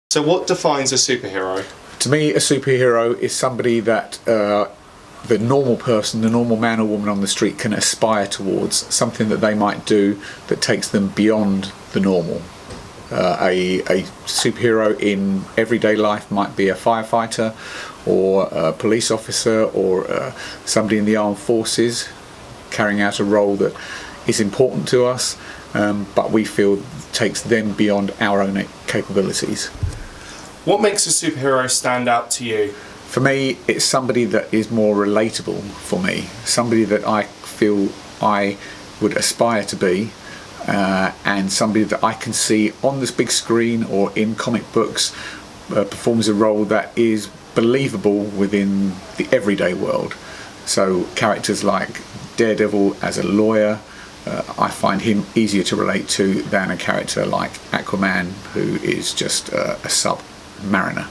So what defines a superhero? To me, a superhero is somebody that the normal person, the normal man or woman on the street can aspire towards, something that they might do that takes them beyond the normal. A superhero in everyday life might be a firefighter or a police officer or somebody in the armed forces carrying out a role that is important to us, but we feel takes them beyond our own capabilities. What makes a superhero stand out to you? For me, it's somebody that is more relatable for me, somebody that I feel I would aspire to be, and somebody that I can see on this big screen or in comic books performs a role that is believable within the everyday world. So characters like Daredevil as a lawyer, I find him easier to relate to than a character like Aquaman, who is just a sub-mariner.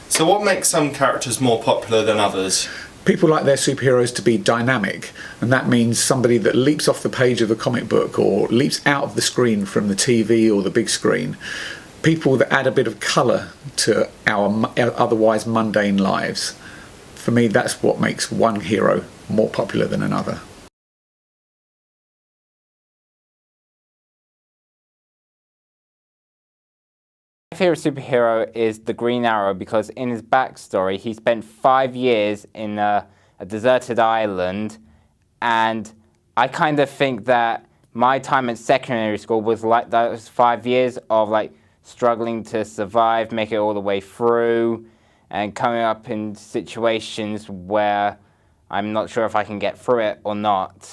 So what makes some characters more popular than others? People like their superheroes to be dynamic, and that means somebody that leaps off the page of a comic book or leaps out of the screen from the TV or the big screen. People that add a bit of colour to our otherwise mundane lives. For me, that's what makes one hero more popular than another. My favourite superhero is the Green Arrow because in his backstory he spent 5 years in a deserted island, and I kind of think that my time at secondary school was like those 5 years of like struggling to survive, make it all the way through, and coming up in situations where I'm not sure if I can get through it or not.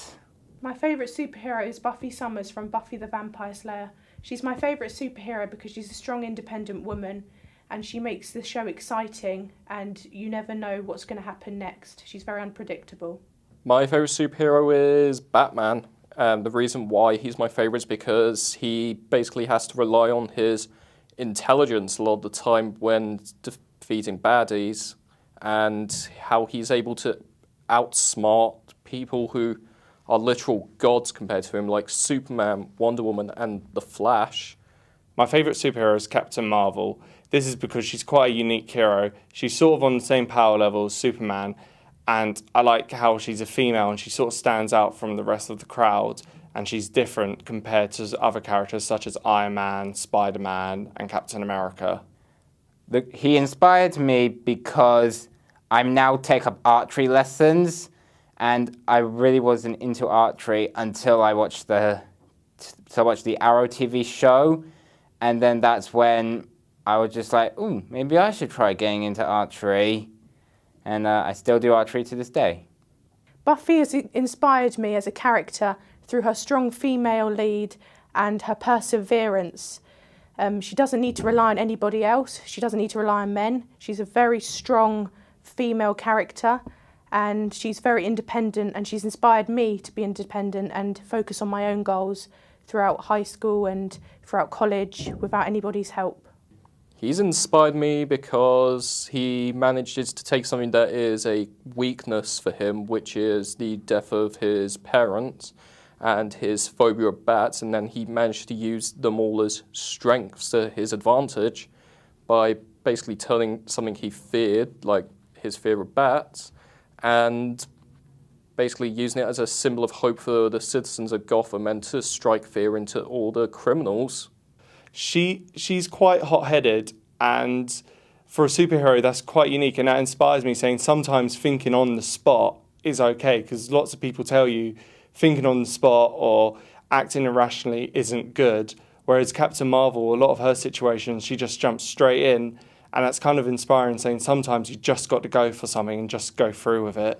My favourite superhero is Buffy Summers from Buffy the Vampire Slayer. She's my favourite superhero because she's a strong, independent woman and she makes the show exciting and you never know what's going to happen next. She's very unpredictable. My favourite superhero is Batman. The reason why he's my favourite is because he basically has to rely on his intelligence a lot of the time when defeating baddies, and how he's able to outsmart people who are literal gods compared to him, like Superman, Wonder Woman, and The Flash. My favourite superhero is Captain Marvel. This is because she's quite a unique hero. She's sort of on the same power level as Superman, and I like how she's a female and she sort of stands out from the rest of the crowd, and she's different compared to other characters such as Iron Man, Spider-Man, and Captain America. He inspired me because I'm now take up archery lessons, and I really wasn't into archery until I watched the Arrow TV show, and then that's when I was just like, ooh, maybe I should try getting into archery, and I still do archery to this day. Buffy has inspired me as a character through her strong female lead and her perseverance. She doesn't need to rely on anybody else. She doesn't need to rely on men. She's a very strong female character, and she's very independent, and she's inspired me to be independent and focus on my own goals throughout high school and throughout college without anybody's help. He's inspired me because he manages to take something that is a weakness for him, which is the death of his parents and his phobia of bats, and then he managed to use them all as strengths to his advantage by basically turning something he feared, like his fear of bats, and basically using it as a symbol of hope for the citizens of Gotham and to strike fear into all the criminals. She's quite hot-headed, and for a superhero that's quite unique, and that inspires me, saying sometimes thinking on the spot is okay, because lots of people tell you thinking on the spot or acting irrationally isn't good, whereas Captain Marvel, a lot of her situations, she just jumps straight in, and that's kind of inspiring, saying sometimes you just got to go for something and just go through with it.